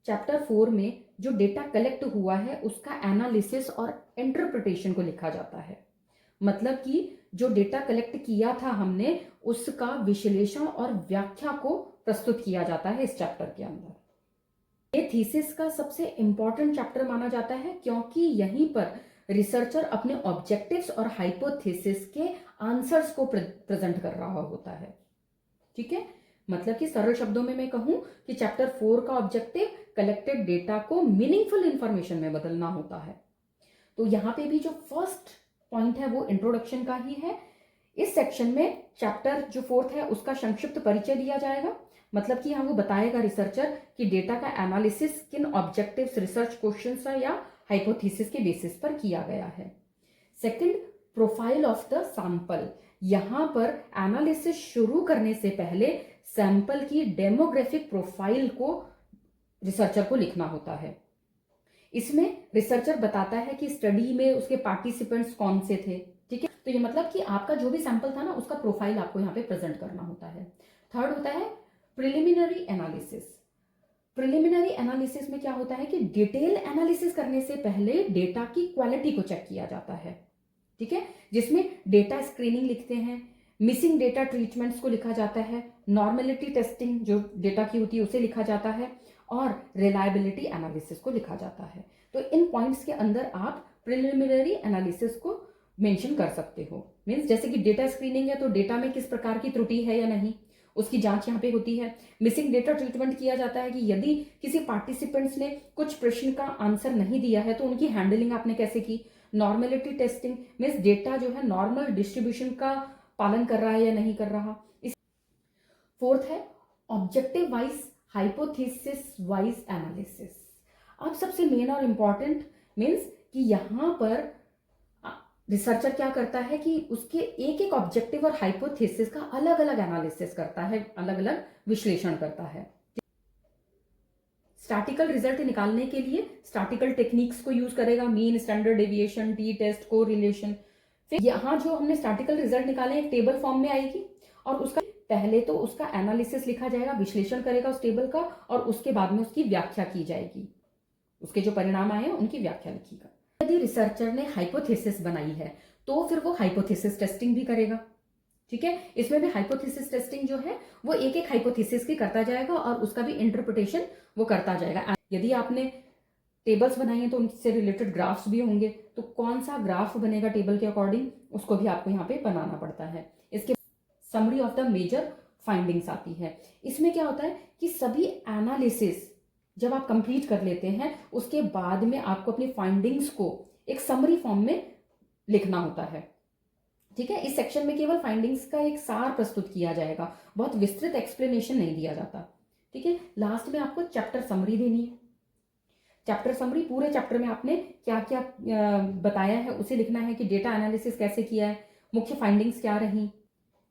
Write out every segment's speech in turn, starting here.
Chapter 4 में जो data collect हुआ है उसका एनालिसिस और इंटरप्रिटेशन को लिखा जाता है। मतलब कि जो डेटा कलेक्ट किया था हमने उसका विश्लेषण और व्याख्या को प्रस्तुत किया जाता है इस चैप्टर के अंदर। ये थीसिस का सबसे इंपॉर्टेंट चैप्टर माना जाता है क्योंकि यहीं पर रिसर्चर अपने ऑब्जेक्टिव्स और हाइपोथेसिस के आंसर्स को प्रेजेंट कर रहा होता है। ठीक है, मतलब कि सरल शब्दों में मैं कहूं कि चैप्टर 4 का ऑब्जेक्टिव कलेक्टेड डेटा को मीनिंगफुल इंफॉर्मेशन में बदलना होता है। तो यहां पे भी जो फर्स्ट पॉइंट है वो इंट्रोडक्शन का ही है। इस सेक्शन में चैप्टर जो 4 है उसका संक्षिप्त परिचय दिया जाएगा। मतलब कि यहाँ वो बताएगा रिसर्चर कि डेटा का एनालिसिस किन ऑब्जेक्टिव्स, रिसर्च क्वेश्चंस या हाइपोथेसिस के बेसिस पर किया गया है। Second, profile of the sample. यहां पर एनालिसिस शुरू करने से पहले सैंपल की डेमोग्राफिक प्रोफाइल को रिसर्चर को लिखना होता है। इसमें रिसर्चर बताता है कि स्टडी में उसके पार्टिसिपेंट्स कौन से थे। ठीक है, तो ये मतलब कि आपका जो भी सैंपल था ना उसका प्रोफाइल आपको यहाँ पे प्रेजेंट करना होता है। थर्ड होता है प्रिलिमिनरी एनालिसिस। प्रिलिमिनरी एनालिसिस में क्या होता है कि डिटेल एनालिसिस करने से पहले डेटा की क्वालिटी को चेक किया जाता है। ठीक है, जिसमें डेटा स्क्रीनिंग लिखते हैं, मिसिंग डेटा ट्रीटमेंट्स को लिखा जाता है, नॉर्मेलिटी टेस्टिंग जो डेटा की होती है उसे लिखा जाता है और रिलायबिलिटी एनालिसिस को लिखा जाता है। तो इन पॉइंट्स के अंदर आप प्रिलिमिनरी एनालिसिस को मेंशन कर सकते हो। मींस जैसे कि डेटा स्क्रीनिंग है तो डेटा में किस प्रकार की त्रुटि है या नहीं, उसकी जांच यहाँ पे होती है। मिसिंग डेटा ट्रीटमेंट किया जाता है कि यदि किसी पार्टिसिपेंट्स ने कुछ प्रश्न का आंसर नहीं दिया है तो उनकी हैंडलिंग आपने कैसे की। नॉर्मेलिटी टेस्टिंग मींस डेटा जो है नॉर्मल डिस्ट्रीब्यूशन का पालन कर रहा है या नहीं कर रहा। फोर्थ है objective wise hypothesis wise analysis. अब सबसे मेन और इंपॉर्टेंट मींस कि यहां पर रिसर्चर क्या करता है कि उसके एक एक ऑब्जेक्टिव और हाइपोथेसिस का अलग अलग एनालिसिस करता है, अलग अलग विश्लेषण करता है। स्टैटिकल रिजल्ट निकालने के लिए स्टैटिकल टेक्निक्स को यूज करेगा, mean, standard deviation, T test, correlation. फिर यहां जो हमने स्टैटिकल रिजल्ट निकाले एक टेबल फॉर्म में आएगी और उसका पहले तो उसका एनालिसिस लिखा जाएगा, विश्लेषण करेगा उस टेबल का और उसके बाद में उसकी व्याख्या की जाएगी। उसके जो परिणाम आए हैं उनकी व्याख्या लिखिएगा। यदि रिसर्चर ने हाइपोथेसिस बनाई है तो फिर वो हाइपोथेसिस टेस्टिंग भी करेगा। ठीक है, इसमें भी हाइपोथेसिस टेस्टिंग जो है वो एक एक हाइपोथेसिस की करता जाएगा और उसका भी इंटरप्रिटेशन वो करता जाएगा। यदि आपने टेबल्स बनाई हैं तो उनसे रिलेटेड ग्राफ्स भी होंगे, तो कौन सा ग्राफ बनेगा टेबल के अकॉर्डिंग उसको भी आपको यहाँ पे बनाना पड़ता है। इसके summary of the major findings आती है। इसमें क्या होता है कि सभी एनालिसिस जब आप कंप्लीट कर लेते हैं उसके बाद में आपको अपनी फाइंडिंग्स को एक समरी फॉर्म में लिखना होता है। ठीक है, इस सेक्शन में केवल फाइंडिंग्स का एक सार प्रस्तुत किया जाएगा, बहुत विस्तृत एक्सप्लेनेशन नहीं दिया जाता। ठीक है, लास्ट में आपको चैप्टर समरी देनी है। चैप्टर समरी पूरे चैप्टर में आपने क्या क्या बताया है उसे लिखना है कि डेटा एनालिसिस कैसे किया है, मुख्य फाइंडिंग्स क्या रही।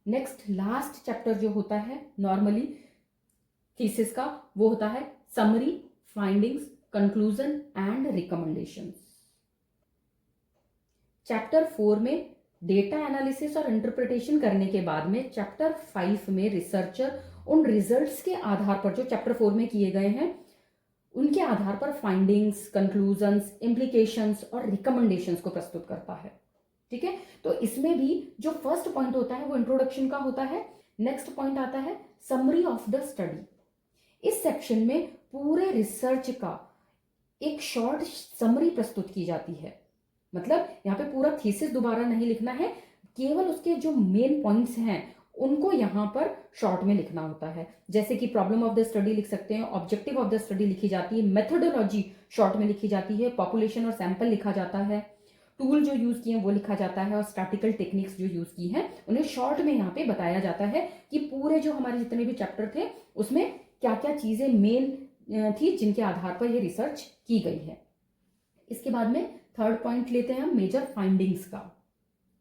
नेक्स्ट लास्ट चैप्टर जो होता है नॉर्मली थीसिस का वो होता है summary, findings, conclusion and recommendations. Chapter 4 में डेटा एनालिसिस और इंटरप्रिटेशन करने के बाद में चैप्टर 5 में रिसर्चर उन रिजल्ट्स के आधार पर जो चैप्टर 4 में किए गए हैं उनके आधार पर फाइंडिंग्स, कंक्लूजन्स, इम्प्लीकेशंस और रिकमेंडेशंस को प्रस्तुत करता है। ठीक है, तो इसमें भी जो फर्स्ट पॉइंट होता है वो इंट्रोडक्शन का होता है। नेक्स्ट पॉइंट आता है समरी ऑफ द स्टडी। इस सेक्शन में पूरे रिसर्च का एक शॉर्ट समरी प्रस्तुत की जाती है। मतलब यहाँ पे पूरा थीसिस दोबारा नहीं लिखना है, केवल उसके जो मेन पॉइंट्स हैं उनको यहाँ पर शॉर्ट में लिखना होता है। जैसे कि प्रॉब्लम ऑफ द स्टडी लिख सकते हैं, ऑब्जेक्टिव ऑफ द स्टडी लिखी जाती है, मेथोडोलॉजी शॉर्ट में लिखी जाती है, पॉपुलेशन और सैंपल लिखा जाता है, टूल जो यूज किए वो लिखा जाता है और स्टैटिकल टेक्निक्स जो यूज की हैं उन्हें शॉर्ट में यहाँ पे बताया जाता है कि पूरे जो हमारे जितने भी चैप्टर थे उसमें क्या क्या चीजें मेन थी जिनके आधार पर ये रिसर्च की गई है। इसके बाद में थर्ड पॉइंट लेते हैं हम मेजर फाइंडिंग्स का।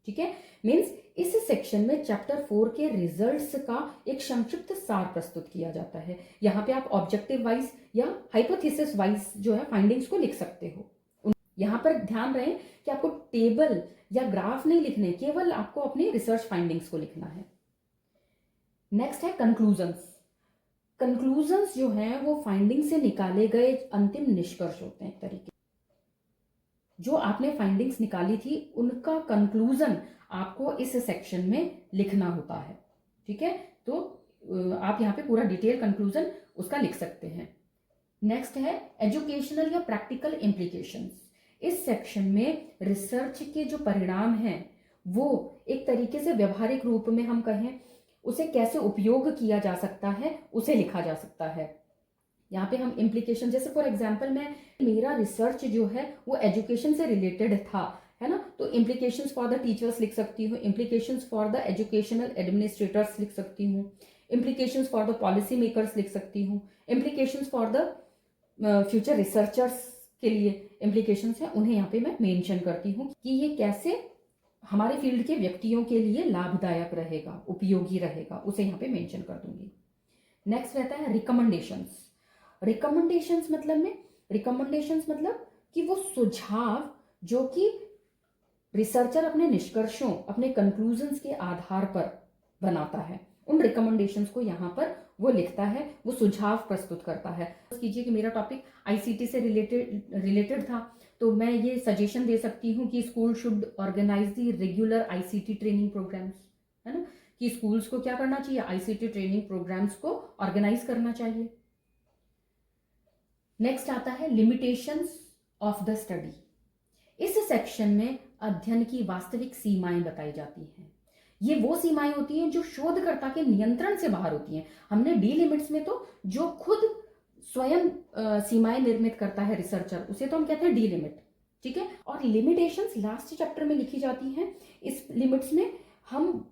ठीक है, मींस इस सेक्शन में चैप्टर 4 के रिजल्ट्स का एक संक्षिप्त सार प्रस्तुत किया जाता है। यहाँ पे आप ऑब्जेक्टिव वाइज या हाइपोथेसिस वाइज जो है फाइंडिंग्स को लिख सकते हो। यहाँ पर ध्यान रहे कि आपको टेबल या ग्राफ नहीं लिखने, केवल आपको अपनी रिसर्च फाइंडिंग्स को लिखना है। नेक्स्ट है कंक्लूजन्स। कंक्लूजन्स जो हैं वो फाइंडिंग से निकाले गए अंतिम निष्कर्ष होते हैं। एक तरीके जो आपने फाइंडिंग्स निकाली थी उनका कंक्लूजन आपको इस सेक्शन में लिखना होता है। ठीक है, तो आप यहाँ पे पूरा डिटेल कंक्लूजन उसका लिख सकते हैं। नेक्स्ट है एजुकेशनल या प्रैक्टिकल इम्प्लीकेशंस। इस सेक्शन में रिसर्च के जो परिणाम हैं वो एक तरीके से व्यवहारिक रूप में हम कहें उसे कैसे उपयोग किया जा सकता है उसे लिखा जा सकता है। यहाँ पे हम इम्प्लीकेशन, जैसे फॉर एग्जांपल मेरा रिसर्च जो है वो एजुकेशन से रिलेटेड था, है ना, तो इम्प्लीकेशंस फॉर द टीचर्स लिख सकती हूँ, implications for the educational administrators लिख सकती हूँ, implications for the policy makers लिख सकती हूँ, implications for the future researchers के लिए इम्प्लीकेशंस हैं उन्हें यहाँ पे मैं मेंशन करती हूँ कि ये कैसे हमारे फील्ड के व्यक्तियों के लिए लाभदायक रहेगा, उपयोगी रहेगा, उसे यहाँ पे मेंशन कर दूंगी। नेक्स्ट रहता है रिकमेंडेशंस। रिकमेंडेशंस मतलब कि वो सुझाव जो कि रिसर्चर अपने निष्कर्षों, अपने कंक्लूजन्स के आधार पर बनाता है, उन रिकमेंडेशंस को यहाँ पर वो लिखता है, वो सुझाव प्रस्तुत करता है। कीजिए कि मेरा टॉपिक आईसीटी से रिलेटेड था, तो मैं ये सजेशन दे सकती हूँ कि school should organise the regular ICT training programmes, है ना, कि स्कूल्स को क्या करना चाहिए, आईसीटी ट्रेनिंग प्रोग्राम्स को ऑर्गेनाइज करना चाहिए। नेक्स्ट आता है लिमिटेशंस ऑफ द स्टडी। इस सेक्शन में अध्ययन की वास्तविक सीमाएं बताई जाती हैं। ये वो सीमाएं होती हैं जो शोधकर्ता के नियंत्रण से बाहर होती हैं। हमने डी लिमिट्स में तो जो खुद स्वयं सीमाएं निर्मित करता है रिसर्चर, उसे तो हम कहते हैं डी लिमिट। ठीक है, और लिमिटेशंस लास्ट चैप्टर में लिखी जाती हैं। इस लिमिट्स में हम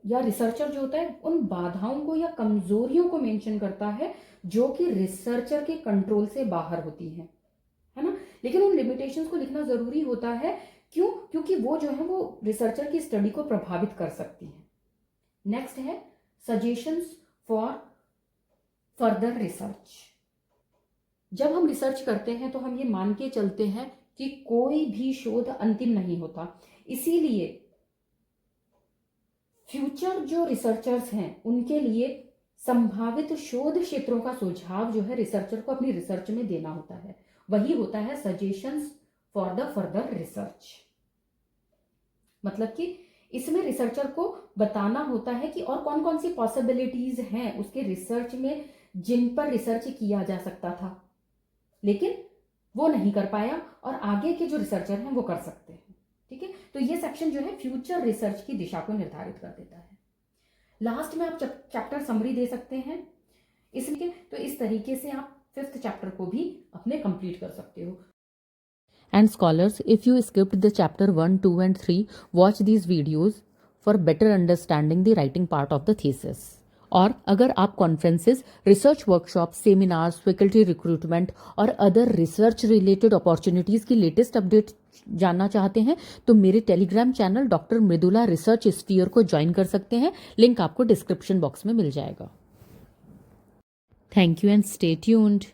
या रिसर्चर जो होता है उन बाधाओं को या कमजोरियों को मेंशन करता है जो कि रिसर्चर के कंट्रोल से बाहर होती हैं, है ना, लेकिन उन लिमिटेशंस को लिखना जरूरी होता है। क्यों? क्योंकि वो जो है वो रिसर्चर की स्टडी को प्रभावित कर सकती है। नेक्स्ट है सजेशंस फॉर फर्दर रिसर्च। जब हम रिसर्च करते हैं तो हम ये मान के चलते हैं कि कोई भी शोध अंतिम नहीं होता, इसीलिए फ्यूचर जो रिसर्चर्स हैं उनके लिए संभावित शोध क्षेत्रों का सुझाव जो है रिसर्चर को अपनी रिसर्च में देना होता है, वही होता है suggestions for the further research. मतलब कि इसमें रिसर्चर को बताना होता है कि और कौन कौन सी पॉसिबिलिटीज हैं उसके रिसर्च में जिन पर रिसर्च किया जा सकता था लेकिन वो नहीं कर पाया और आगे के जो रिसर्चर हैं वो कर सकते हैं। ठीक है, तो ये सेक्शन जो है फ्यूचर रिसर्च की दिशा को निर्धारित कर देता है। लास्ट में आप चैप्टर समरी दे सकते हैं इसलिए, तो इस तरीके से आप 5th चैप्टर को भी अपने कंप्लीट कर सकते हो। And scholars, if you skipped the chapter 1, 2 and 3, watch these videos for better understanding the writing part of the thesis. और अगर आप conferences, research workshop, seminars, faculty recruitment और अदर रिसर्च रिलेटेड अपॉर्चुनिटीज़ की latest update जानना चाहते हैं तो मेरे Telegram channel doctor Mridula research sphere को ज्वाइन कर सकते हैं। लिंक आपको डिस्क्रिप्शन बॉक्स में मिल जाएगा। Thank you and stay tuned.